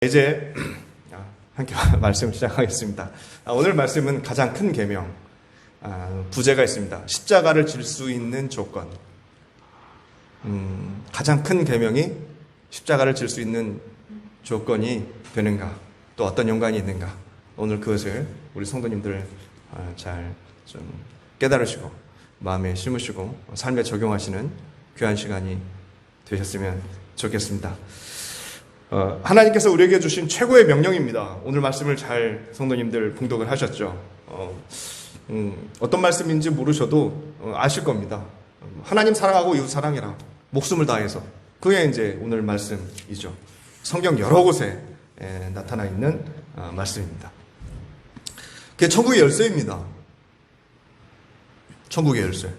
이제 함께 말씀을 시작하겠습니다. 오늘 말씀은 가장 큰 계명, 부제가 있습니다. 십자가를 질 수 있는 조건. 가장 큰 계명이 십자가를 질 수 있는 조건이 되는가, 또 어떤 연관이 있는가. 오늘 그것을 우리 성도님들 잘 좀 깨달으시고 마음에 심으시고 삶에 적용하시는 귀한 시간이 되셨으면 좋겠습니다. 하나님께서 우리에게 주신 최고의 명령입니다. 오늘 말씀을 잘 성도님들 봉독을 하셨죠. 어떤 말씀인지 모르셔도 아실 겁니다. 하나님 사랑하고 이웃 사랑해라. 목숨을 다해서. 그게 이제 오늘 말씀이죠. 성경 여러 곳에 나타나 있는 말씀입니다. 그게 천국의 열쇠입니다. 천국의 열쇠.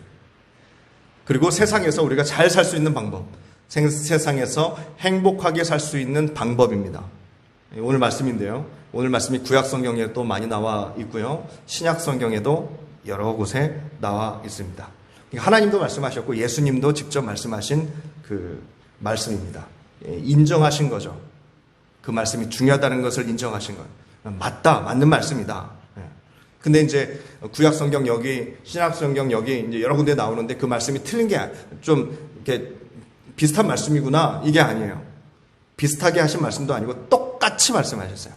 그리고 세상에서 우리가 잘 살 수 있는 방법. 세상에서 행복하게 살 수 있는 방법입니다. 오늘 말씀인데요. 오늘 말씀이 구약 성경에 또 많이 나와 있고요. 신약 성경에도 여러 곳에 나와 있습니다. 하나님도 말씀하셨고 예수님도 직접 말씀하신 그 말씀입니다. 인정하신 거죠. 그 말씀이 중요하다는 것을 인정하신 거예요. 맞는 말씀이다. 근데 이제 구약 성경 여기, 신약 성경 여기 이제 여러 군데 나오는데 그 말씀이 틀린 게 좀 이렇게 비슷한 말씀이구나, 이게 아니에요. 비슷하게 하신 말씀도 아니고 똑같이 말씀하셨어요.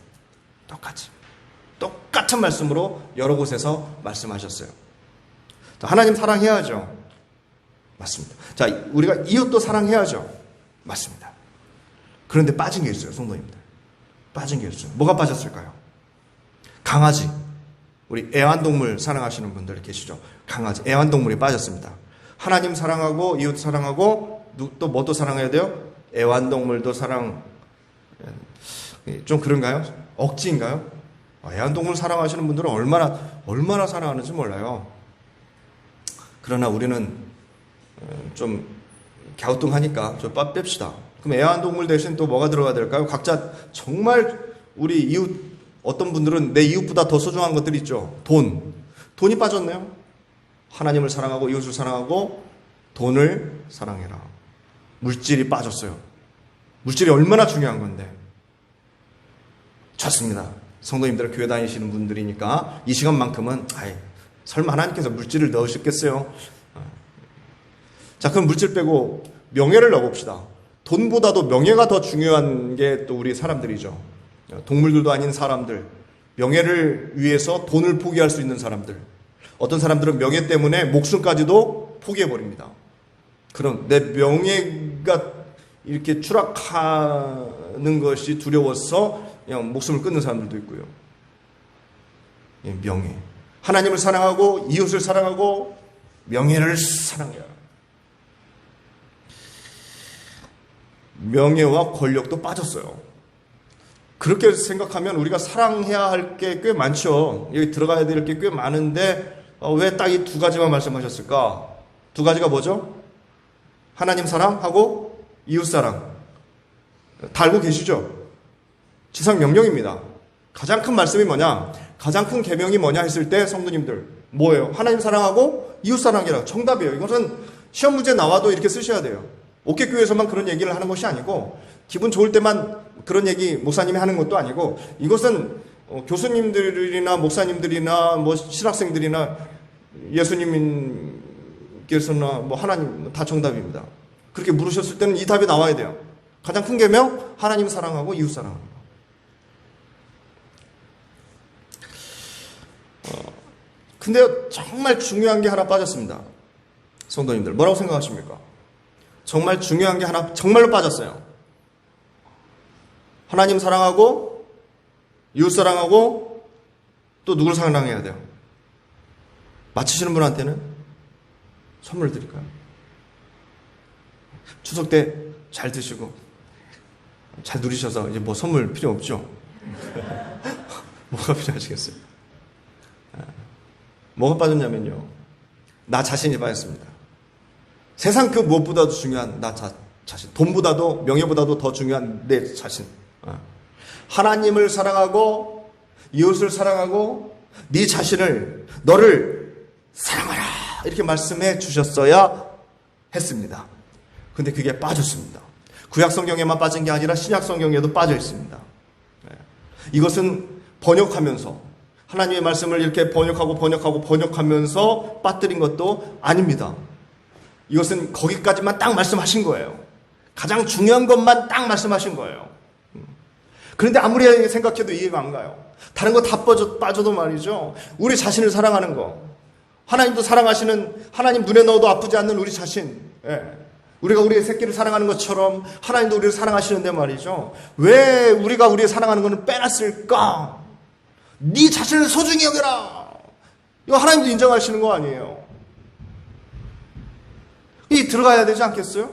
똑같은 말씀으로 여러 곳에서 말씀하셨어요. 하나님 사랑해야죠. 맞습니다. 자, 우리가 이웃도 사랑해야죠. 맞습니다. 그런데 빠진 게 있어요, 성도님들. 빠진 게 있어요. 뭐가 빠졌을까요? 강아지. 우리 애완동물 사랑하시는 분들 계시죠? 강아지, 애완동물이 빠졌습니다. 하나님 사랑하고 이웃 사랑하고 또 뭐도 사랑해야 돼요? 애완동물도 사랑. 좀 그런가요? 억지인가요? 애완동물 사랑하시는 분들은 얼마나 사랑하는지 몰라요. 그러나 우리는 좀 갸우뚱하니까 좀 뺍시다. 그럼 애완동물 대신 또 뭐가 들어가야 될까요? 각자 정말 우리 이웃, 어떤 분들은 내 이웃보다 더 소중한 것들이 있죠. 돈이 빠졌네요. 하나님을 사랑하고 이웃을 사랑하고 돈을 사랑해라. 물질이 빠졌어요. 물질이 얼마나 중요한 건데. 좋습니다. 성도님들 교회 다니시는 분들이니까 이 시간만큼은 설마 하나님께서 물질을 넣으셨겠어요? 자, 그럼 물질 빼고 명예를 넣어봅시다. 돈보다도 명예가 더 중요한 게 또 우리 사람들이죠. 동물들도 아닌 사람들, 명예를 위해서 돈을 포기할 수 있는 사람들. 어떤 사람들은 명예 때문에 목숨까지도 포기해버립니다. 그럼 내 명예가 이렇게 추락하는 것이 두려워서 그냥 목숨을 끊는 사람들도 있고요. 명예. 하나님을 사랑하고 이웃을 사랑하고 명예를 사랑해야. 명예와 권력도 빠졌어요. 그렇게 생각하면 우리가 사랑해야 할 게 꽤 많죠. 여기 들어가야 될 게 꽤 많은데 왜 딱 이 두 가지만 말씀하셨을까? 두 가지가 뭐죠? 하나님 사랑하고 이웃 사랑. 다 알고 계시죠? 지상 명령입니다. 가장 큰 말씀이 뭐냐? 가장 큰 계명이 뭐냐 했을 때 성도님들 뭐예요? 하나님 사랑하고 이웃 사랑이라. 정답이에요. 이것은 시험 문제 나와도 이렇게 쓰셔야 돼요. 옥계교회에서만 그런 얘기를 하는 것이 아니고 기분 좋을 때만 그런 얘기 목사님이 하는 것도 아니고 이것은 교수님들이나 목사님들이나 뭐 신학생들이나 예수님께서나 뭐 하나님 다 정답입니다. 그렇게 물으셨을 때는 이 답이 나와야 돼요. 가장 큰 계명 하나님 사랑하고 이웃 사랑합니다. 근데 정말 중요한 게 하나 빠졌습니다. 성도님들 뭐라고 생각하십니까? 정말 중요한 게 하나 정말로 빠졌어요. 하나님 사랑하고 이웃 사랑하고 또 누굴 사랑해야 돼요? 맞히시는 분한테는 선물 드릴까요? 추석 때 잘 드시고 잘 누리셔서 이제 뭐 선물 필요 없죠? 뭐가 필요하시겠어요? 뭐가 빠졌냐면요, 나 자신이 빠졌습니다. 세상 그 무엇보다도 중요한 나 자신, 돈보다도 명예보다도 더 중요한 내 자신. 하나님을 사랑하고 이웃을 사랑하고 네 자신을, 너를 사랑하라 이렇게 말씀해 주셨어야 했습니다. 근데 그게 빠졌습니다. 구약 성경에만 빠진 게 아니라 신약 성경에도 빠져 있습니다. 이것은 번역하면서 하나님의 말씀을 이렇게 번역하면서 빠뜨린 것도 아닙니다. 이것은 거기까지만 딱 말씀하신 거예요. 가장 중요한 것만 딱 말씀하신 거예요. 그런데 아무리 생각해도 이해가 안 가요. 다른 거 다 빠져도 말이죠. 우리 자신을 사랑하는 거. 하나님도 사랑하시는, 하나님 눈에 넣어도 아프지 않는 우리 자신. 예. 우리가 우리의 새끼를 사랑하는 것처럼 하나님도 우리를 사랑하시는데 말이죠. 왜 우리가 우리의 사랑하는 것을 빼놨을까? 네 자신을 소중히 여겨라. 이거 하나님도 인정하시는 거 아니에요. 이 들어가야 되지 않겠어요?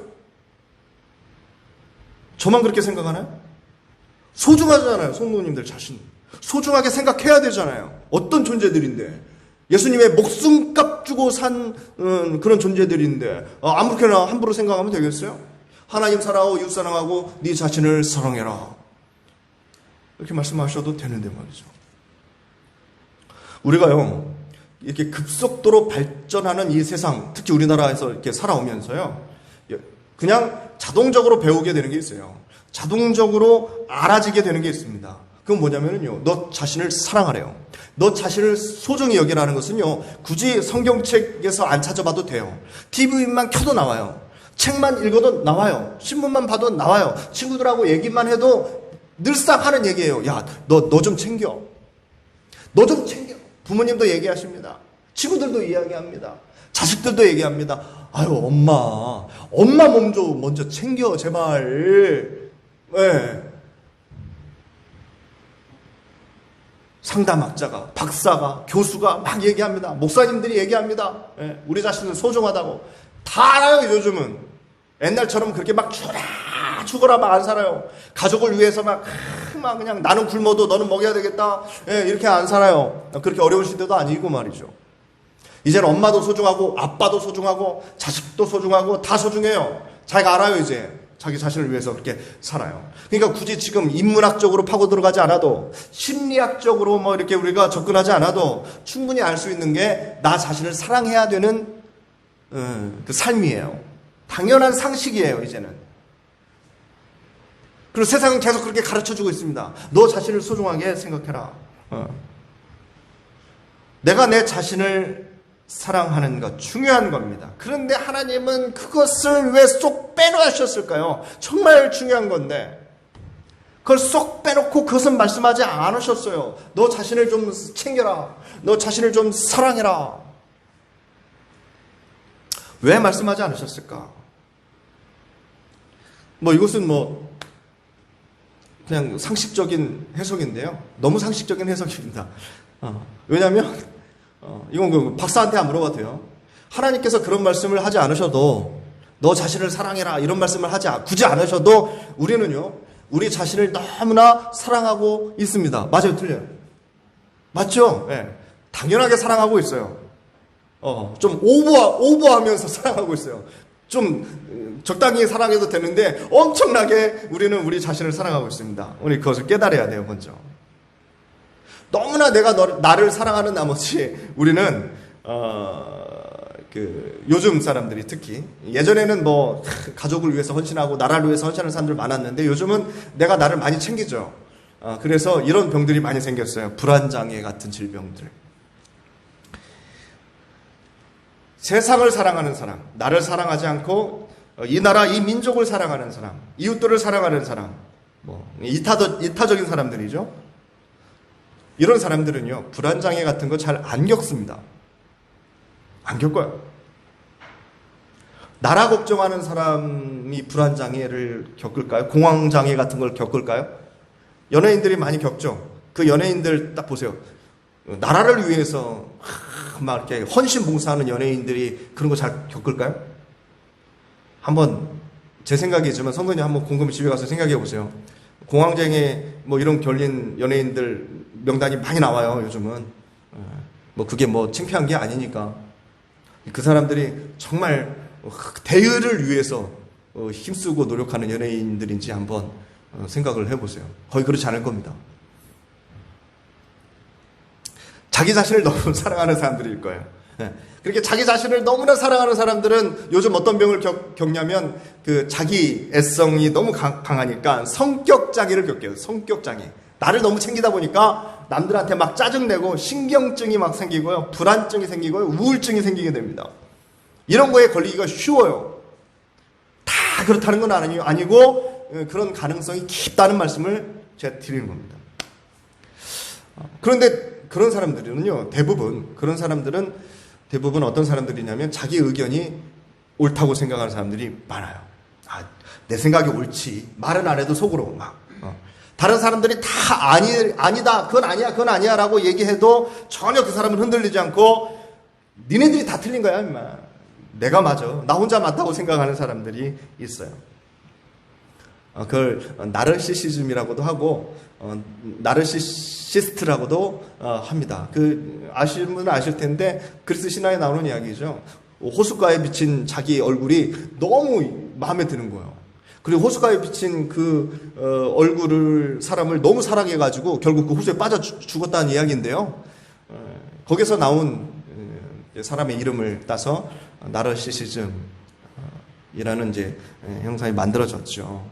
저만 그렇게 생각하나요? 소중하잖아요. 성도님들 자신. 소중하게 생각해야 되잖아요. 어떤 존재들인데. 예수님의 목숨값 주고 산 그런 존재들인데 아무렇게나 함부로 생각하면 되겠어요? 하나님 사랑하고 이웃 사랑하고 네 자신을 사랑해라. 이렇게 말씀하셔도 되는데 말이죠. 우리가요, 이렇게 급속도로 발전하는 이 세상, 특히 우리나라에서 이렇게 살아오면서요, 그냥 자동적으로 배우게 되는 게 있어요. 자동적으로 알아지게 되는 게 있습니다. 그건 뭐냐면요, 너 자신을 사랑하래요. 너 자신을 소중히 여기라는 것은요, 굳이 성경책에서 안 찾아봐도 돼요. TV만 켜도 나와요. 책만 읽어도 나와요. 신문만 봐도 나와요. 친구들하고 얘기만 해도 늘상 하는 얘기예요. 야, 너 좀 챙겨. 너 좀 챙겨. 부모님도 얘기하십니다. 친구들도 이야기합니다. 자식들도 얘기합니다. 아유, 엄마 몸 좀 먼저 챙겨, 제발. 네. 상담학자가, 박사가, 교수가 막 얘기합니다. 목사님들이 얘기합니다. 네. 우리 자신은 소중하다고. 다 알아요, 요즘은. 옛날처럼 그렇게 막 죽어라 막 안 살아요. 가족을 위해서 막 그냥 나는 굶어도 너는 먹여야 되겠다. 네, 이렇게 안 살아요. 그렇게 어려운 시대도 아니고 말이죠. 이제는 엄마도 소중하고 아빠도 소중하고 자식도 소중하고 다 소중해요. 자기가 알아요. 이제 자기 자신을 위해서 그렇게 살아요. 그러니까 굳이 지금 인문학적으로 파고 들어가지 않아도 심리학적으로 뭐 이렇게 우리가 접근하지 않아도 충분히 알 수 있는 게 나 자신을 사랑해야 되는 그 삶이에요. 당연한 상식이에요. 이제는. 그리고 세상은 계속 그렇게 가르쳐주고 있습니다. 너 자신을 소중하게 생각해라. 내가 내 자신을 사랑하는 것 중요한 겁니다. 그런데 하나님은 그것을 왜 쏙 빼놓으셨을까요? 정말 중요한 건데 그걸 쏙 빼놓고 그것은 말씀하지 않으셨어요. 너 자신을 좀 챙겨라. 너 자신을 좀 사랑해라. 왜 말씀하지 않으셨을까? 이것은 그냥 상식적인 해석인데요. 너무 상식적인 해석입니다. 왜냐하면 이건 박사한테 안 물어봐도 돼요. 하나님께서 그런 말씀을 하지 않으셔도 너 자신을 사랑해라 이런 말씀을 굳이 않으셔도 우리는요, 우리 자신을 너무나 사랑하고 있습니다. 맞아요, 틀려요? 맞죠? 네. 당연하게 사랑하고 있어요. 좀 오버하면서 사랑하고 있어요. 좀 적당히 사랑해도 되는데 엄청나게 우리는 우리 자신을 사랑하고 있습니다. 우리 그것을 깨달아야 돼요, 먼저. 너무나 내가 나를 사랑하는 나머지 우리는 요즘 사람들이 특히 예전에는 가족을 위해서 헌신하고 나라를 위해서 헌신하는 사람들 많았는데 요즘은 내가 나를 많이 챙기죠. 그래서 이런 병들이 많이 생겼어요. 불안장애 같은 질병들. 세상을 사랑하는 사람, 나를 사랑하지 않고 이 나라, 이 민족을 사랑하는 사람, 이웃들을 사랑하는 사람, 이타적인 사람들이죠. 이런 사람들은요, 불안장애 같은 거 잘 안 겪습니다. 안 겪어요. 나라 걱정하는 사람이 불안장애를 겪을까요? 공황장애 같은 걸 겪을까요? 연예인들이 많이 겪죠. 그 연예인들 딱 보세요. 나라를 위해서 막 이렇게 헌신 봉사하는 연예인들이 그런 거 잘 겪을까요? 한번 제 생각이지만 성도님 한번 곰곰이 집에 가서 생각해 보세요. 공황장애 이런 결린 연예인들 명단이 많이 나와요. 요즘은 그게 창피한 게 아니니까 그 사람들이 정말 대의를 위해서 힘쓰고 노력하는 연예인들인지 한번 생각을 해보세요. 거의 그렇지 않을 겁니다. 자기 자신을 너무 사랑하는 사람들일 거예요. 그렇게 자기 자신을 너무나 사랑하는 사람들은 요즘 어떤 병을 겪냐면 자기 애성이 너무 강하니까 성격장애를 겪게요. 성격장애. 나를 너무 챙기다 보니까 남들한테 막 짜증내고 신경증이 막 생기고요. 불안증이 생기고요. 우울증이 생기게 됩니다. 이런 거에 걸리기가 쉬워요. 다 그렇다는 건 아니고 그런 가능성이 깊다는 말씀을 제가 드리는 겁니다. 그런데 그런 사람들은요, 그런 사람들은 대부분 어떤 사람들이냐면 자기 의견이 옳다고 생각하는 사람들이 많아요. 내 생각이 옳지. 말은 안 해도 속으로 막. 다른 사람들이 다 아니다. 그건 아니야 라고 얘기해도 전혀 그 사람은 흔들리지 않고 니네들이 다 틀린 거야 임마. 내가 맞아. 나 혼자 맞다고 생각하는 사람들이 있어요. 그걸 나르시시즘이라고도 하고 나르시시스트라고도 합니다. 아시는 분은 아실 텐데 그리스 신화에 나오는 이야기죠. 호숫가에 비친 자기 얼굴이 너무 마음에 드는 거예요. 그리고 호숫가에 비친 그 사람을 너무 사랑해가지고 결국 그 호수에 빠져 죽었다는 이야기인데요. 거기서 나온 사람의 이름을 따서 나르시시즘이라는 이제 형상이 만들어졌죠.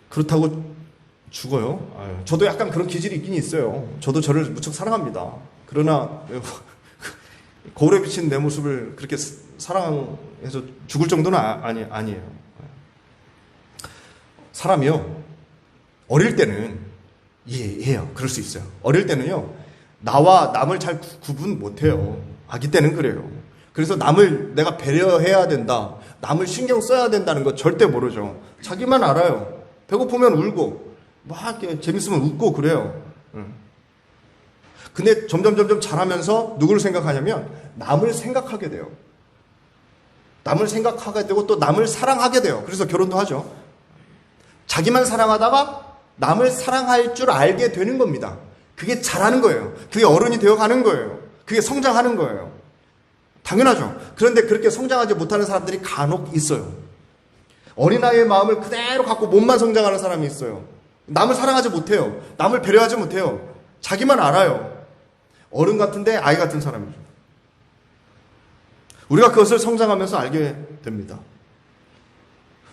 그렇다고 죽어요. 저도 약간 그런 기질이 있긴 있어요. 저도 저를 무척 사랑합니다. 그러나 거울에 비친 내 모습을 그렇게 사랑해서 죽을 정도는 아니에요. 사람이요, 어릴 때는 이해해요. 그럴 수 있어요. 어릴 때는요, 나와 남을 잘 구분 못해요. 아기 때는 그래요. 그래서 남을 내가 배려해야 된다, 남을 신경 써야 된다는 거 절대 모르죠. 자기만 알아요. 배고프면 울고 막 재밌으면 웃고 그래요. 근데 점점 자라면서 누구를 생각하냐면 남을 생각하게 돼요. 남을 생각하게 되고 또 남을 사랑하게 돼요. 그래서 결혼도 하죠. 자기만 사랑하다가 남을 사랑할 줄 알게 되는 겁니다. 그게 자라는 거예요. 그게 어른이 되어가는 거예요. 그게 성장하는 거예요. 당연하죠. 그런데 그렇게 성장하지 못하는 사람들이 간혹 있어요. 어린아이의 마음을 그대로 갖고 몸만 성장하는 사람이 있어요. 남을 사랑하지 못해요. 남을 배려하지 못해요. 자기만 알아요. 어른 같은데 아이 같은 사람이죠. 우리가 그것을 성장하면서 알게 됩니다.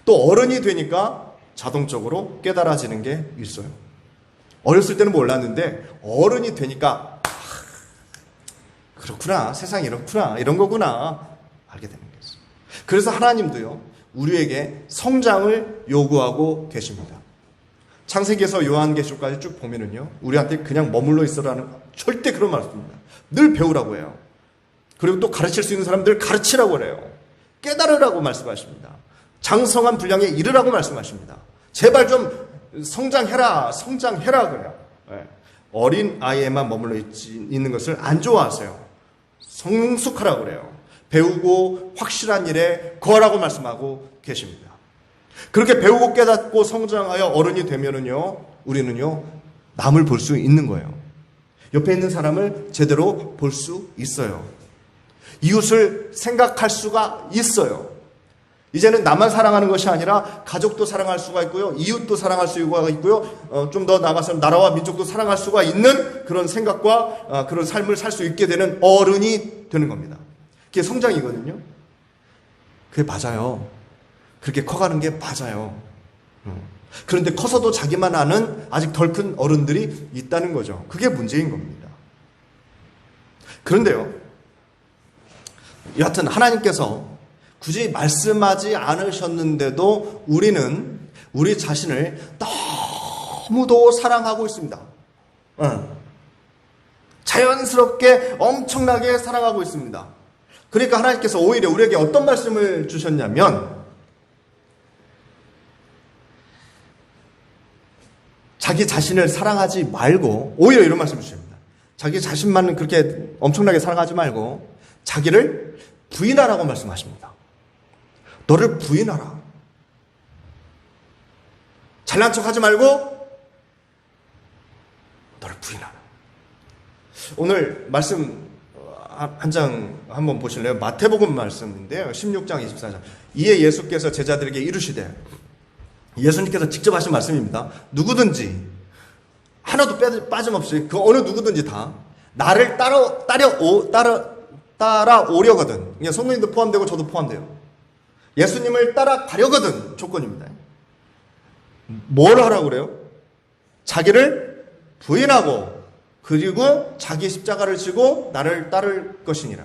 또 어른이 되니까 자동적으로 깨달아지는 게 있어요. 어렸을 때는 몰랐는데 어른이 되니까 그렇구나, 세상이 이렇구나, 이런 거구나 알게 되는 게 있어요. 그래서 하나님도요, 우리에게 성장을 요구하고 계십니다. 창세기에서 요한계시록까지 쭉 보면은요, 우리한테 그냥 머물러 있으라는 절대 그런 말 없습니다. 늘 배우라고 해요. 그리고 또 가르칠 수 있는 사람들 가르치라고 그래요. 깨달으라고 말씀하십니다. 장성한 분량에 이르라고 말씀하십니다. 제발 좀 성장해라 그래요. 네. 어린 아이에만 머물러 있는 것을 안 좋아하세요. 성숙하라고 그래요. 배우고 확실한 일에 거하라고 말씀하고 계십니다. 그렇게 배우고 깨닫고 성장하여 어른이 되면은요, 우리는요, 남을 볼 수 있는 거예요. 옆에 있는 사람을 제대로 볼 수 있어요. 이웃을 생각할 수가 있어요. 이제는 나만 사랑하는 것이 아니라 가족도 사랑할 수가 있고요, 이웃도 사랑할 수가 있고요, 좀 더 나아가서 나라와 민족도 사랑할 수가 있는 그런 생각과 그런 삶을 살 수 있게 되는 어른이 되는 겁니다. 그게 성장이거든요. 그게 맞아요. 그렇게 커가는 게 맞아요. 그런데 커서도 자기만 아는 아직 덜 큰 어른들이 있다는 거죠. 그게 문제인 겁니다. 그런데요, 여하튼 하나님께서 굳이 말씀하지 않으셨는데도 우리는 우리 자신을 너무도 사랑하고 있습니다. 자연스럽게 엄청나게 사랑하고 있습니다. 그러니까 하나님께서 오히려 우리에게 어떤 말씀을 주셨냐면, 자기 자신을 사랑하지 말고 오히려 이런 말씀을 주십니다. 자기 자신만 그렇게 엄청나게 사랑하지 말고 자기를 부인하라고 말씀하십니다. 너를 부인하라. 잘난 척하지 말고 너를 부인하라. 오늘 말씀 한 장 한번 보실래요? 마태복음 말씀인데요, 16장 24절. 이에 예수께서 제자들에게 이르시되, 예수님께서 직접 하신 말씀입니다. 누구든지 하나도 빠짐없이 그 어느 누구든지 다 나를 따라오려거든, 그냥 성도님도 포함되고 저도 포함돼요. 예수님을 따라가려거든 조건입니다. 뭘 하라고 그래요? 자기를 부인하고 그리고 자기 십자가를 지고 나를 따를 것이니라.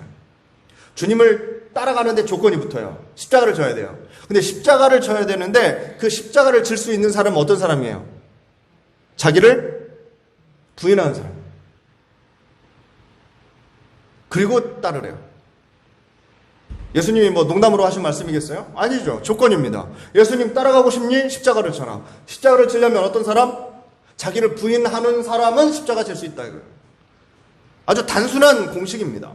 주님을 따라가는데 조건이 붙어요. 십자가를 져야 돼요. 근데 십자가를 져야 되는데 그 십자가를 질 수 있는 사람은 어떤 사람이에요? 자기를 부인하는 사람. 그리고 따르래요. 예수님이 뭐 농담으로 하신 말씀이겠어요? 아니죠. 조건입니다. 예수님 따라가고 싶니? 십자가를 져라. 십자가를 지려면 어떤 사람? 자기를 부인하는 사람은 십자가 질 수 있다 이거예요. 아주 단순한 공식입니다.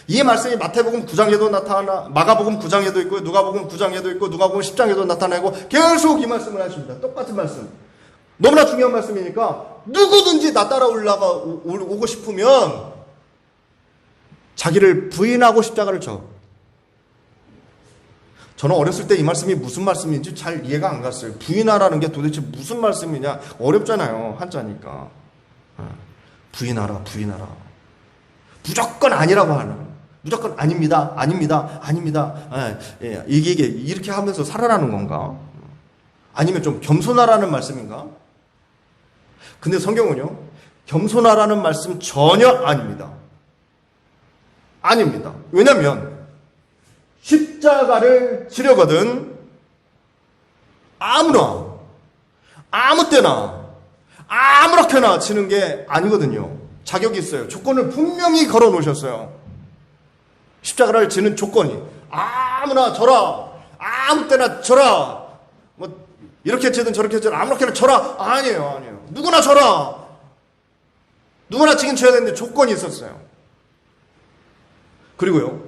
이 말씀이 마태복음 9장에도 나타나, 마가복음 9장에도 있고, 누가복음 9장에도 있고, 누가복음 10장에도 나타나고, 계속 이 말씀을 하십니다. 똑같은 말씀. 너무나 중요한 말씀이니까, 누구든지 나 따라 오고 싶으면, 자기를 부인하고 십자가를 져. 저는 어렸을 때 이 말씀이 무슨 말씀인지 잘 이해가 안 갔어요. 부인하라는 게 도대체 무슨 말씀이냐. 어렵잖아요. 한자니까. 부인하라, 부인하라. 무조건 아니라고 하는. 무조건 아닙니다, 아닙니다, 아닙니다. 이게 이렇게 하면서 살아라는 건가? 아니면 좀 겸손하라는 말씀인가? 근데 성경은요, 겸손하라는 말씀 전혀 아닙니다. 아닙니다. 왜냐면 십자가를 지려거든 아무나, 아무 때나, 아무렇게나 지는 게 아니거든요. 자격이 있어요. 조건을 분명히 걸어 놓으셨어요. 십자가를 지는 조건이 아무나 져라, 아무 때나 져라, 뭐 이렇게 지든 저렇게 지든 아무렇게나 져라. 아니에요. 누구나 져라. 누구나 지금 져야 되는데 조건이 있었어요. 그리고요,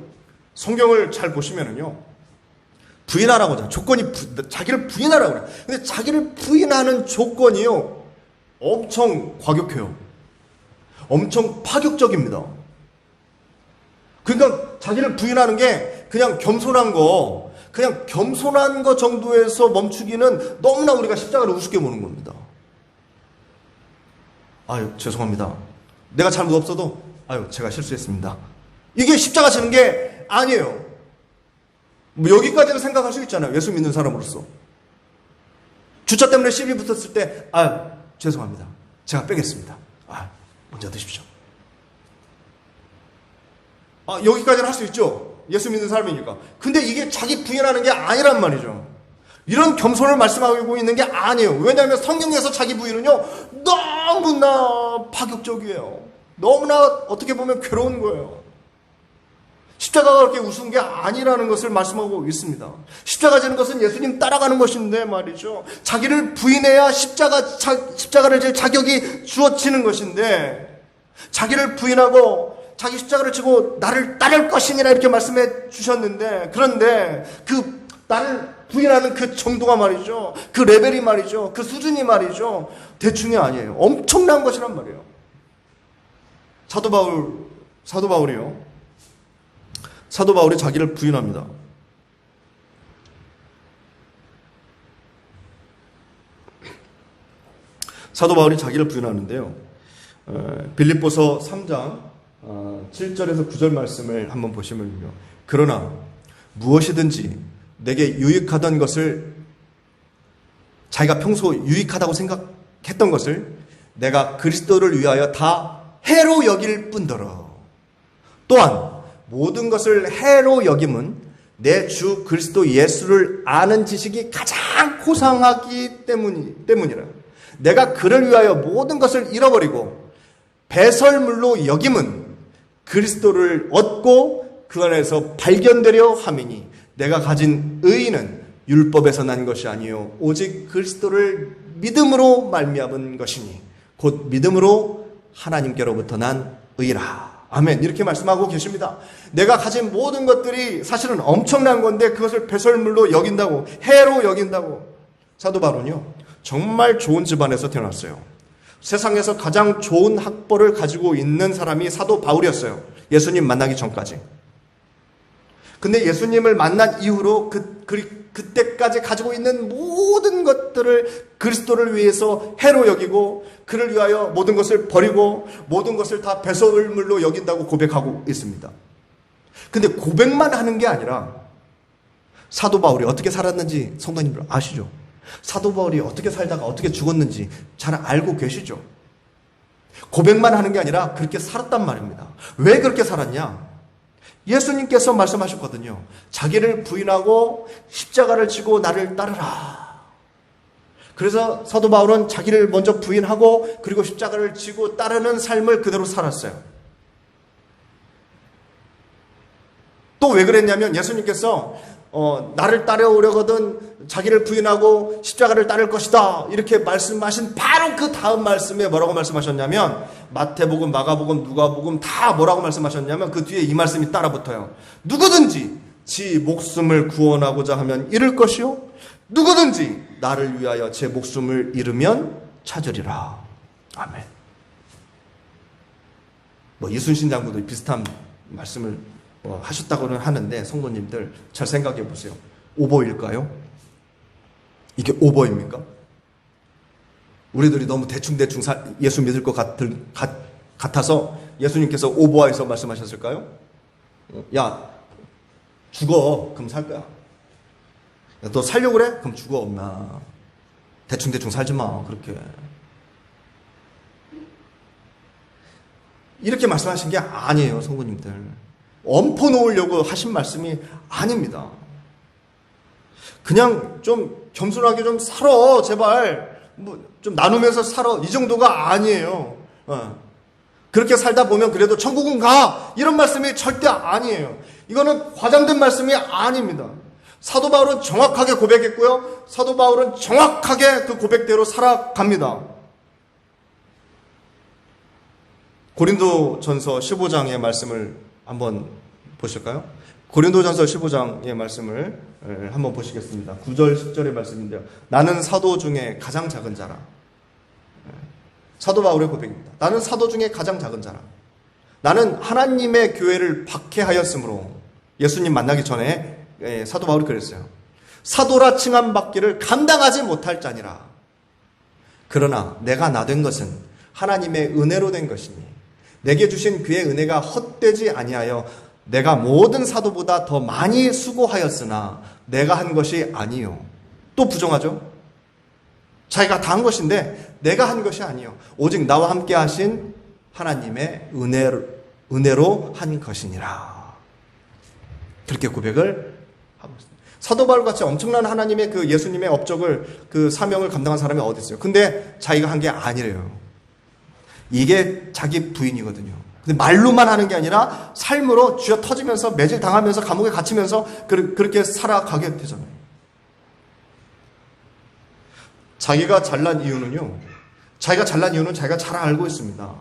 성경을 잘 보시면은요, 부인하라고 하잖아요. 조건이 자기를 부인하라고 그래요. 근데 자기를 부인하는 조건이요, 엄청 과격해요. 엄청 파격적입니다. 그러니까 자기를 부인하는 게 그냥 겸손한 거 정도에서 멈추기는 너무나 우리가 십자가를 우습게 보는 겁니다. 아유, 죄송합니다. 내가 잘못 없어도, 아유, 제가 실수했습니다. 이게 십자가 지는 게 아니에요. 뭐 여기까지는 생각할 수 있잖아요. 예수 믿는 사람으로서. 주차 때문에 시비 붙었을 때, 아유, 죄송합니다. 제가 빼겠습니다. 먼저 드십시오. 여기까지는 할 수 있죠. 예수 믿는 사람이니까. 근데 이게 자기 부인하는 게 아니란 말이죠. 이런 겸손을 말씀하고 있는 게 아니에요. 왜냐하면 성경에서 자기 부인은요, 너무나 파격적이에요. 너무나 어떻게 보면 괴로운 거예요. 십자가가 그렇게 우스운 게 아니라는 것을 말씀하고 있습니다. 십자가 지는 것은 예수님 따라가는 것인데 말이죠. 자기를 부인해야 십자가를 질 자격이 주어지는 것인데, 자기를 부인하고 자기 십자가를 지고 나를 따를 것이니라 이렇게 말씀해 주셨는데, 그런데 그 나를 부인하는 그 정도가 말이죠, 그 레벨이 말이죠, 그 수준이 말이죠, 대충이 아니에요. 엄청난 것이란 말이에요. 사도 바울이 자기를 부인합니다. 사도 바울이 자기를 부인하는데요, 빌립보서 3장 7절에서 9절 말씀을 한번 보시면요, 그러나 무엇이든지 내게 유익하던 것을, 자기가 평소 유익하다고 생각했던 것을 내가 그리스도를 위하여 다 해로 여길 뿐더러, 또한 모든 것을 해로 여김은 내 주 그리스도 예수를 아는 지식이 가장 고상하기 때문이라. 내가 그를 위하여 모든 것을 잃어버리고 배설물로 여김은 그리스도를 얻고 그 안에서 발견되려 함이니, 내가 가진 의의는 율법에서 난 것이 아니요 오직 그리스도를 믿음으로 말미암은 것이니 곧 믿음으로 하나님께로부터 난 의라. 아멘. 이렇게 말씀하고 계십니다. 내가 가진 모든 것들이 사실은 엄청난 건데 그것을 배설물로 여긴다고, 해로 여긴다고. 사도 바울은요, 정말 좋은 집안에서 태어났어요. 세상에서 가장 좋은 학벌을 가지고 있는 사람이 사도 바울이었어요. 예수님 만나기 전까지. 근데 예수님을 만난 이후로 그때까지 가지고 있는 모든 것들을 그리스도를 위해서 해로 여기고, 그를 위하여 모든 것을 버리고 모든 것을 다 배설물로 여긴다고 고백하고 있습니다. 근데 고백만 하는 게 아니라 사도 바울이 어떻게 살았는지 성도님들 아시죠? 사도 바울이 어떻게 살다가 어떻게 죽었는지 잘 알고 계시죠? 고백만 하는 게 아니라 그렇게 살았단 말입니다. 왜 그렇게 살았냐? 예수님께서 말씀하셨거든요. 자기를 부인하고 십자가를 지고 나를 따르라. 그래서 사도 바울은 자기를 먼저 부인하고 그리고 십자가를 지고 따르는 삶을 그대로 살았어요. 또 왜 그랬냐면 예수님께서 나를 따라오려거든 자기를 부인하고 십자가를 따를 것이다 이렇게 말씀하신 바로 그 다음 말씀에 뭐라고 말씀하셨냐면 마태복음, 마가복음, 누가복음 다 뭐라고 말씀하셨냐면 그 뒤에 이 말씀이 따라 붙어요. 누구든지 지 목숨을 구원하고자 하면 잃을 것이요 누구든지 나를 위하여 제 목숨을 잃으면 찾으리라. 아멘. 이순신 장군도 비슷한 말씀을 하셨다고는 하는데 성도님들 잘 생각해 보세요. 오버일까요? 이게 오버입니까? 우리들이 너무 대충대충 예수 믿을 것 같아서 예수님께서 오버해서 말씀하셨을까요? 야 죽어 그럼 살 거야. 야, 너 살려고 그래? 그럼 죽어 엄마. 대충대충 살지 마 그렇게. 이렇게 말씀하신 게 아니에요 성도님들. 엎어 놓으려고 하신 말씀이 아닙니다. 그냥 좀 겸손하게 좀 살아 제발 좀 나누면서 살아 이 정도가 아니에요. 그렇게 살다 보면 그래도 천국은 가 이런 말씀이 절대 아니에요. 이거는 과장된 말씀이 아닙니다. 사도 바울은 정확하게 고백했고요. 사도 바울은 정확하게 그 고백대로 살아갑니다. 고린도전서 15장의 말씀을 한번 보실까요? 고린도전서 15장의 말씀을 한번 보시겠습니다. 9절 10절의 말씀인데요. 나는 사도 중에 가장 작은 자라. 사도 바울의 고백입니다. 나는 사도 중에 가장 작은 자라. 나는 하나님의 교회를 박해하였으므로 예수님 만나기 전에 사도 바울이 그랬어요. 사도라 칭함 받기를 감당하지 못할 자니라. 그러나 내가 나 된 것은 하나님의 은혜로 된 것이니 내게 주신 그의 은혜가 헛되지 아니하여 내가 모든 사도보다 더 많이 수고하였으나 내가 한 것이 아니요. 또 부정하죠. 자기가 다 한 것인데 내가 한 것이 아니요. 오직 나와 함께 하신 하나님의 은혜로 한 것이니라. 그렇게 고백을 하고 있습니다. 사도 바울같이 엄청난 하나님의 그 예수님의 업적을 그 사명을 감당한 사람이 어디 있어요. 근데 자기가 한 게 아니래요. 이게 자기 부인이거든요. 근데 말로만 하는 게 아니라 삶으로 쥐어 터지면서 매질 당하면서 감옥에 갇히면서 그렇게 살아가게 되잖아요. 자기가 잘난 이유는요. 자기가 잘난 이유는 자기가 잘 알고 있습니다.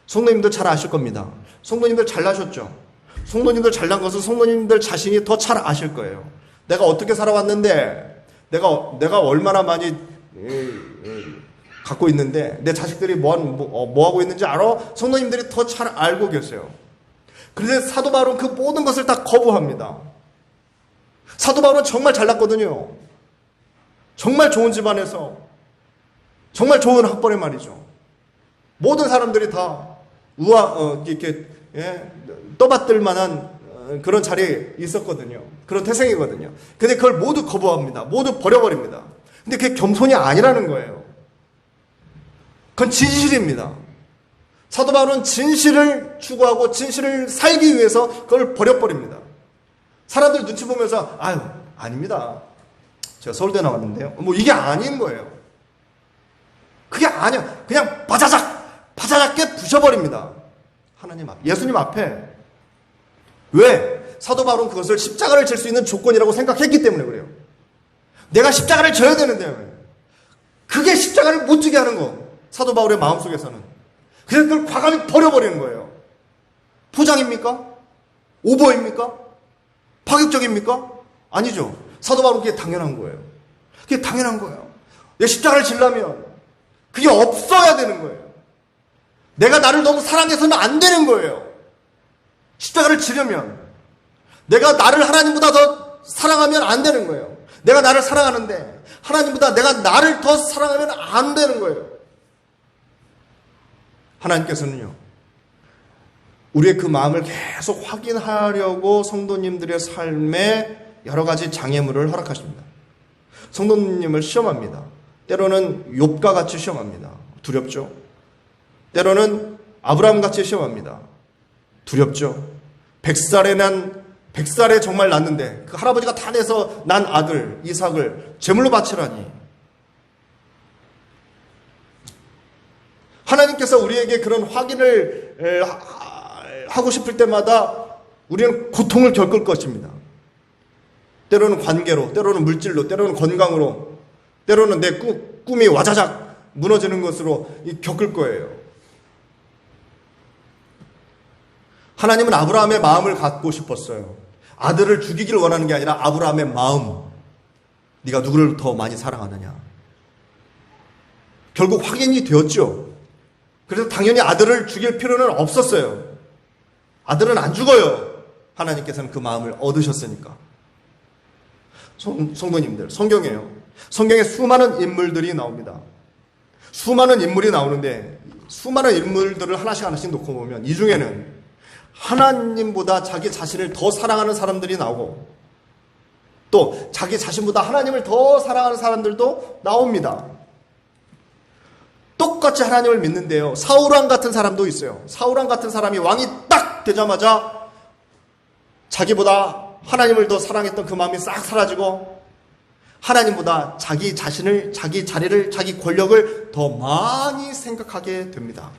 성도님들 잘 아실 겁니다. 성도님들 잘나셨죠? 성도님들 잘난 것은 성도님들 자신이 더 잘 아실 거예요. 내가 어떻게 살아왔는데 내가 얼마나 많이 갖고 있는데 내 자식들이 뭐 하고 있는지 알아? 성도님들이 더 잘 알고 계세요. 그런데 사도 바울은 그 모든 것을 다 거부합니다. 사도 바울은 정말 잘났거든요. 정말 좋은 집안에서 정말 좋은 학벌의 말이죠. 모든 사람들이 다 이렇게 떠받들 만한 그런 자리에 있었거든요. 그런 태생이거든요. 근데 그걸 모두 거부합니다. 모두 버려버립니다. 근데 그게 겸손이 아니라는 거예요. 그건 진실입니다. 사도 바울은 진실을 추구하고 진실을 살기 위해서 그걸 버려버립니다. 사람들 눈치 보면서 아유 아닙니다. 제가 서울대 나왔는데요. 이게 아닌 거예요. 그게 아니야. 그냥 바자작게 부셔버립니다. 하나님 앞에, 예수님 앞에. 왜? 사도 바울은 그것을 십자가를 질 수 있는 조건이라고 생각했기 때문에 그래요. 내가 십자가를 져야 되는데요. 그게 십자가를 못 지게 하는 거. 사도 바울의 마음속에서는. 그래서 그걸 과감히 버려버리는 거예요. 포장입니까? 오버입니까? 파격적입니까? 아니죠. 사도 바울은 그게 당연한 거예요. 그게 당연한 거예요. 내 십자가를 지려면 그게 없어야 되는 거예요. 내가 나를 너무 사랑해서는 안 되는 거예요. 십자가를 지려면 내가 나를 하나님보다 더 사랑하면 안 되는 거예요. 내가 나를 사랑하는데 하나님보다 내가 나를 더 사랑하면 안 되는 거예요. 하나님께서는요, 우리의 그 마음을 계속 확인하려고 성도님들의 삶에 여러 가지 장애물을 허락하십니다. 성도님을 시험합니다. 때로는 욥과 같이 시험합니다. 두렵죠. 때로는 아브라함 같이 시험합니다. 두렵죠. 100살에 정말 낳는데 그 할아버지가 다 내서 난 아들 이삭을 제물로 바치라니. 하나님께서 우리에게 그런 확인을 하고 싶을 때마다 우리는 고통을 겪을 것입니다. 때로는 관계로, 때로는 물질로, 때로는 건강으로, 때로는 내 꿈이 와자작 무너지는 것으로 겪을 거예요. 하나님은 아브라함의 마음을 갖고 싶었어요. 아들을 죽이기를 원하는 게 아니라 아브라함의 마음. 네가 누구를 더 많이 사랑하느냐. 결국 확인이 되었죠. 그래서 당연히 아들을 죽일 필요는 없었어요. 아들은 안 죽어요. 하나님께서는 그 마음을 얻으셨으니까. 성도님들, 성경에요. 성경에 수많은 인물들이 나옵니다. 수많은 인물이 나오는데 수많은 인물들을 하나씩 놓고 보면 이 중에는 하나님보다 자기 자신을 더 사랑하는 사람들이 나오고 또 자기 자신보다 하나님을 더 사랑하는 사람들도 나옵니다. 똑같이 하나님을 믿는데요. 사울왕 같은 사람도 있어요. 사울왕 같은 사람이 왕이 딱 되자마자 자기보다 하나님을 더 사랑했던 그 마음이 싹 사라지고 하나님보다 자기 자신을, 자기 자리를, 자기 권력을 더 많이 생각하게 됩니다.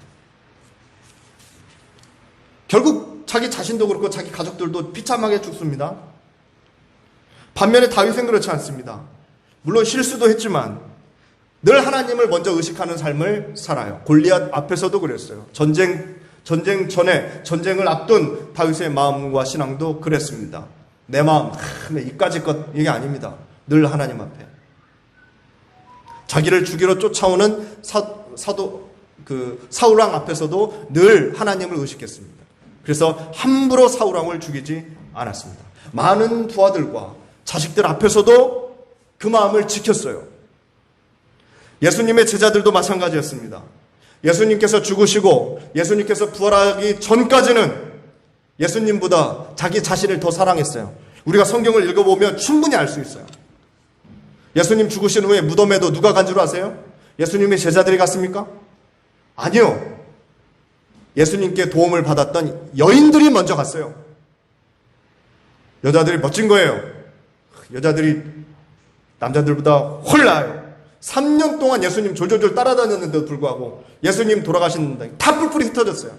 결국 자기 자신도 그렇고 자기 가족들도 비참하게 죽습니다. 반면에 다윗은 그렇지 않습니다. 물론 실수도 했지만 늘 하나님을 먼저 의식하는 삶을 살아요. 골리앗 앞에서도 그랬어요. 전쟁 전에 전쟁을 앞둔 다윗의 마음과 신앙도 그랬습니다. 내 마음, 이까짓 것 이게 아닙니다. 늘 하나님 앞에. 자기를 죽이러 쫓아오는 사울왕 앞에서도 늘 하나님을 의식했습니다. 그래서 함부로 사울왕을 죽이지 않았습니다. 많은 부하들과 자식들 앞에서도 그 마음을 지켰어요. 예수님의 제자들도 마찬가지였습니다. 예수님께서 죽으시고 예수님께서 부활하기 전까지는 예수님보다 자기 자신을 더 사랑했어요. 우리가 성경을 읽어보면 충분히 알 수 있어요. 예수님 죽으신 후에 무덤에도 누가 간 줄 아세요? 예수님의 제자들이 갔습니까? 아니요. 예수님께 도움을 받았던 여인들이 먼저 갔어요. 여자들이 멋진 거예요. 여자들이 남자들보다 훨 나아요. 3년 동안 예수님 졸졸졸 따라다녔는데도 불구하고 예수님 돌아가시는데 다 뿔뿔이 흩어졌어요.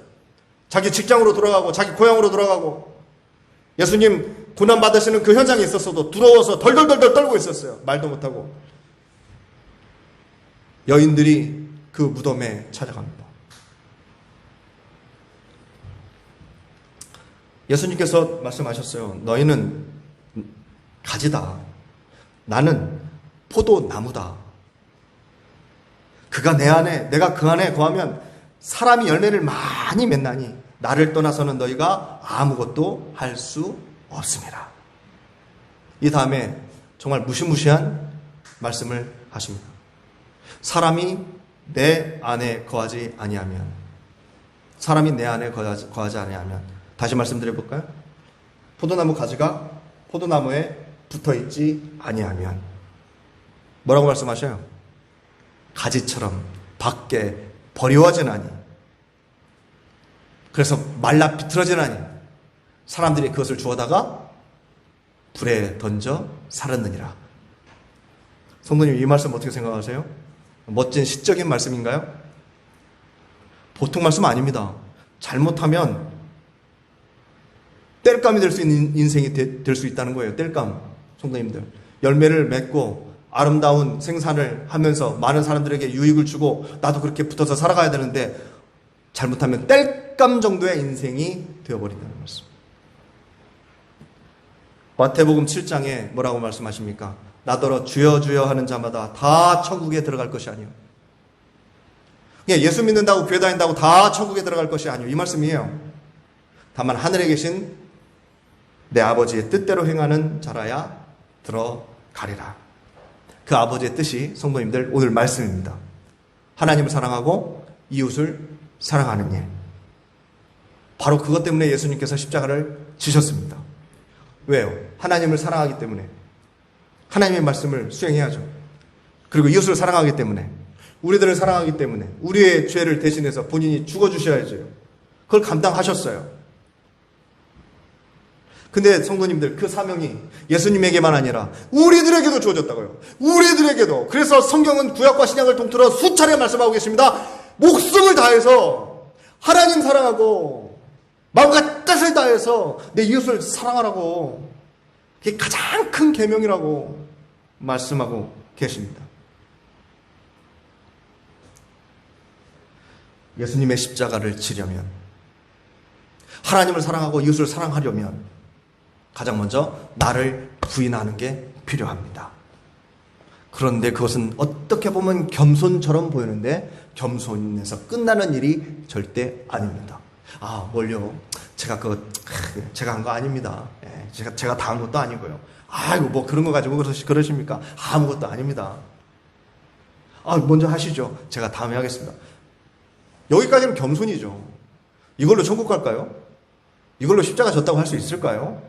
자기 직장으로 돌아가고 자기 고향으로 돌아가고 예수님 고난받으시는 그 현장에 있었어도 두려워서 덜덜덜덜 떨고 있었어요. 말도 못하고. 여인들이 그 무덤에 찾아갑니다. 예수님께서 말씀하셨어요. 너희는 가지다. 나는 포도나무다. 그가 내 안에, 내가 그 안에 거하면 사람이 열매를 많이 맺나니 나를 떠나서는 너희가 아무것도 할 수 없습니다. 이 다음에 정말 무시무시한 말씀을 하십니다. 사람이 내 안에 거하지 아니하면, 사람이 내 안에 거하지 아니하면, 다시 말씀드려볼까요? 포도나무 가지가 포도나무에 붙어있지 아니하면 뭐라고 말씀하셔요? 가지처럼 밖에 버려지나니, 그래서 말라 비틀어지나니 사람들이 그것을 주워다가 불에 던져 살았느니라. 성도님, 이 말씀 어떻게 생각하세요? 멋진 시적인 말씀인가요? 보통 말씀 아닙니다. 잘못하면 땔감이 될 수 있는 인생이 될 수 있다는 거예요. 땔감. 성도님들, 열매를 맺고 아름다운 생산을 하면서 많은 사람들에게 유익을 주고 나도 그렇게 붙어서 살아가야 되는데 잘못하면 땔감 정도의 인생이 되어버린다는 말씀. 마태복음 7장에 뭐라고 말씀하십니까? 나더러 주여 주여 하는 자마다 다 천국에 들어갈 것이 아니요. 예수 믿는다고 교회 다닌다고 다 천국에 들어갈 것이 아니요. 이 말씀이에요. 다만 하늘에 계신 내 아버지의 뜻대로 행하는 자라야 들어가리라. 그 아버지의 뜻이 성도님들 오늘 말씀입니다. 하나님을 사랑하고 이웃을 사랑하는 일. 바로 그것 때문에 예수님께서 십자가를 지셨습니다. 왜요? 하나님을 사랑하기 때문에. 하나님의 말씀을 수행해야죠. 그리고 이웃을 사랑하기 때문에, 우리들을 사랑하기 때문에 우리의 죄를 대신해서 본인이 죽어주셔야죠. 그걸 감당하셨어요. 근데 성도님들, 그 사명이 예수님에게만 아니라 우리들에게도 주어졌다고요. 우리들에게도. 그래서 성경은 구약과 신약을 통틀어 수차례 말씀하고 계십니다. 목숨을 다해서 하나님 사랑하고 마음과 뜻을 다해서 내 이웃을 사랑하라고, 그게 가장 큰 계명이라고 말씀하고 계십니다. 예수님의 십자가를 지려면, 하나님을 사랑하고 이웃을 사랑하려면 가장 먼저 나를 부인하는 게 필요합니다. 그런데 그것은 어떻게 보면 겸손처럼 보이는데 겸손에서 끝나는 일이 절대 아닙니다. 아, 뭘요? 제가 한 거 아닙니다. 예, 제가 다 한 것도 아니고요. 아이고, 뭐 그런 거 가지고 그러십니까? 아무것도 아닙니다. 아, 먼저 하시죠. 제가 다음에 하겠습니다. 여기까지는 겸손이죠. 이걸로 천국 갈까요? 이걸로 십자가 졌다고 할 수 있을까요?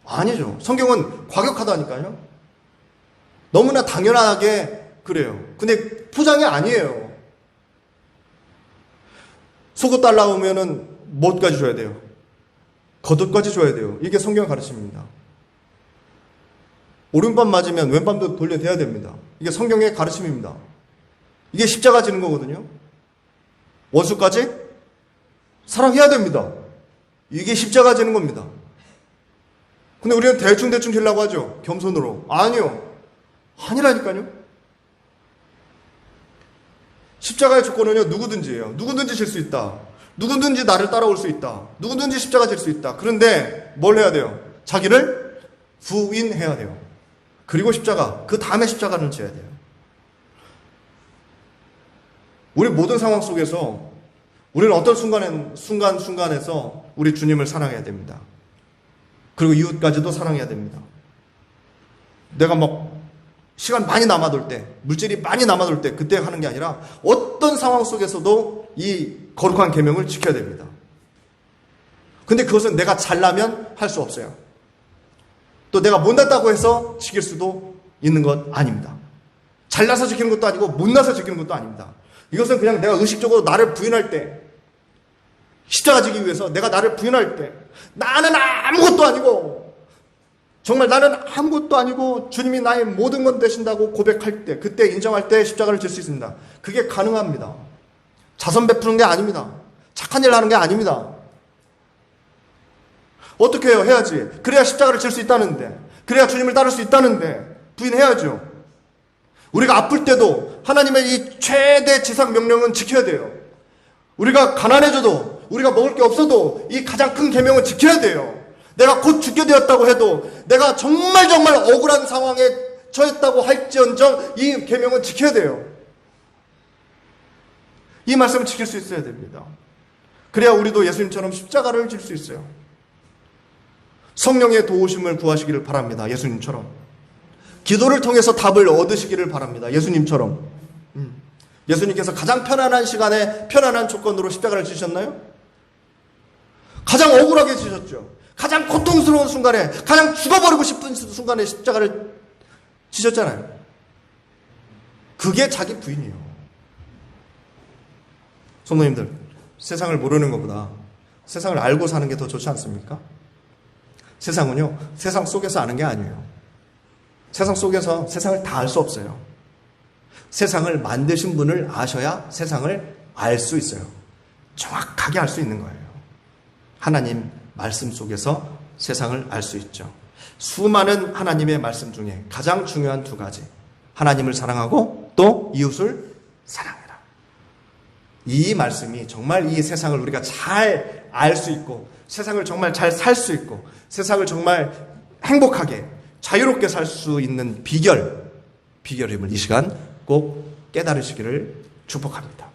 아니죠. 성경은 과격하다니까요. 너무나 당연하게 그래요. 근데 포장이 아니에요. 속옷 달라 오면은 뭐까지 줘야 돼요? 겉옷까지 줘야 돼요. 이게 성경 가르침입니다. 오른밤 맞으면 왼밤도 돌려대야 됩니다. 이게 성경의 가르침입니다. 이게 십자가 지는 거거든요. 원수까지 사랑해야 됩니다. 이게 십자가 지는 겁니다. 근데 우리는 대충 지려고 하죠. 겸손으로. 아니요. 아니라니까요. 십자가의 조건은요, 누구든지예요. 누구든지 질 수 있다. 누구든지 나를 따라올 수 있다. 누구든지 십자가 질 수 있다. 그런데 뭘 해야 돼요? 자기를 부인해야 돼요. 그리고 십자가, 그 다음에 십자가를 져야 돼요. 우리 모든 상황 속에서 우리는 어떤 순간에서 우리 주님을 사랑해야 됩니다. 그리고 이웃까지도 사랑해야 됩니다. 내가 막 시간 많이 남아돌 때, 물질이 많이 남아돌 때 그때 하는 게 아니라 어떤 상황 속에서도 이 거룩한 계명을 지켜야 됩니다. 근데 그것은 내가 잘나면 할 수 없어요. 또 내가 못났다고 해서 지킬 수도 있는 것 아닙니다. 잘나서 지키는 것도 아니고 못나서 지키는 것도 아닙니다. 이것은 그냥 내가 의식적으로 나를 부인할 때, 십자가 지기 위해서 내가 나를 부인할 때, 나는 아무것도 아니고, 정말 나는 아무것도 아니고 주님이 나의 모든 것 되신다고 고백할 때, 그때 인정할 때 십자가를 질 수 있습니다. 그게 가능합니다. 자선 베푸는 게 아닙니다. 착한 일 하는 게 아닙니다. 어떻게 해요? 해야지. 그래야 십자가를 질 수 있다는데, 그래야 주님을 따를 수 있다는데 부인해야죠. 우리가 아플 때도 하나님의 이 최대 지상 명령은 지켜야 돼요. 우리가 가난해져도, 우리가 먹을 게 없어도 이 가장 큰 계명은 지켜야 돼요. 내가 곧 죽게 되었다고 해도, 내가 정말 억울한 상황에 처했다고 할지언정 이 계명은 지켜야 돼요. 이 말씀을 지킬 수 있어야 됩니다. 그래야 우리도 예수님처럼 십자가를 질 수 있어요. 성령의 도우심을 구하시기를 바랍니다. 예수님처럼. 기도를 통해서 답을 얻으시기를 바랍니다. 예수님처럼. 예수님께서 가장 편안한 시간에 편안한 조건으로 십자가를 지셨나요? 가장 억울하게 지셨죠. 가장 고통스러운 순간에, 가장 죽어버리고 싶은 순간에 십자가를 지셨잖아요. 그게 자기 부인이에요. 성도님들, 세상을 모르는 것보다 세상을 알고 사는 게 더 좋지 않습니까? 세상은요, 세상 속에서 아는 게 아니에요. 세상 속에서 세상을 다 알 수 없어요. 세상을 만드신 분을 아셔야 세상을 알 수 있어요. 정확하게 알 수 있는 거예요. 하나님 말씀 속에서 세상을 알 수 있죠. 수많은 하나님의 말씀 중에 가장 중요한 두 가지. 하나님을 사랑하고 또 이웃을 사랑해라. 이 말씀이 정말 이 세상을 우리가 잘 알 수 있고, 세상을 정말 잘 살 수 있고, 세상을 정말 행복하게 자유롭게 살 수 있는 비결임을 이 시간 꼭 깨달으시기를 축복합니다.